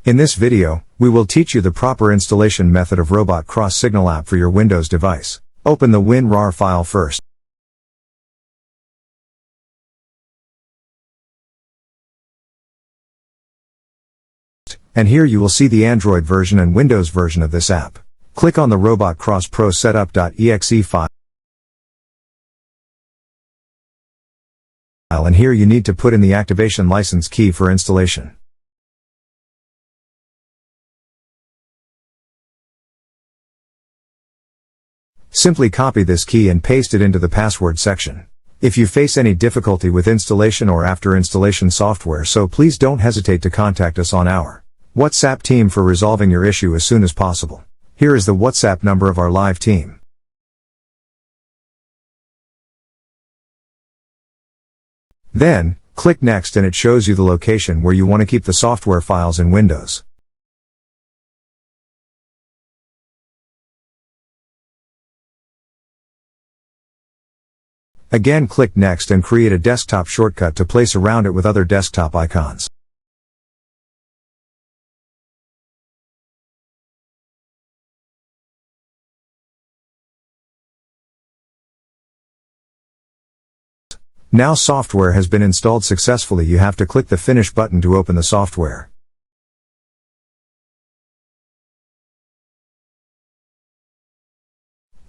In this video, we will teach you the proper installation method of Robot Cross Signal app for your Windows device. Open the WinRAR file first. And here you will see the Android version and Windows version of this app. Click on the Robot Cross Pro Setup.exe file. And here you need to put in the activation license key for installation. Simply copy this key and paste it into the password section. If you face any difficulty with installation or after installation software, so please don't hesitate to contact us on our WhatsApp team for resolving your issue as soon as possible. Here is the WhatsApp number of our live team. Then, click Next and it shows you the location where you want to keep the software files in Windows. Again, click Next and create a desktop shortcut to place around it with other desktop icons. Now software has been installed successfully. You have to click the Finish button to open the software.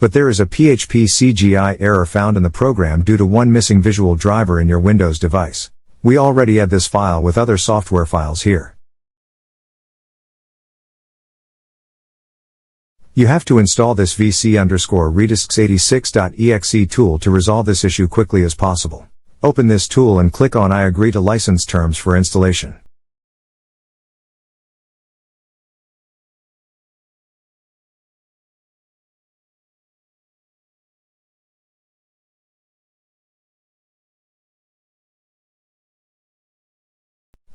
But there is a PHP CGI error found in the program due to one missing visual driver in your Windows device. We already add this file with other software files here. You have to install this vc_redisks86.exe tool to resolve this issue quickly as possible. Open this tool and click on I agree to license terms for installation.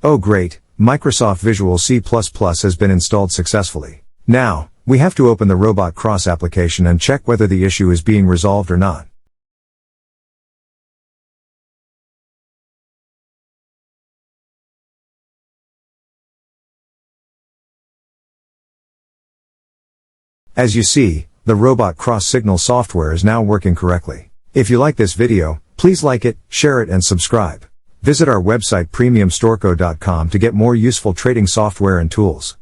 Oh great, Microsoft Visual C++ has been installed successfully. Now, we have to open the Robot Cross application and check whether the issue is being resolved or not. As you see, the Robot Cross Signal software is now working correctly. If you like this video, please like it, share it and subscribe. Visit our website premiumstorco.com to get more useful trading software and tools.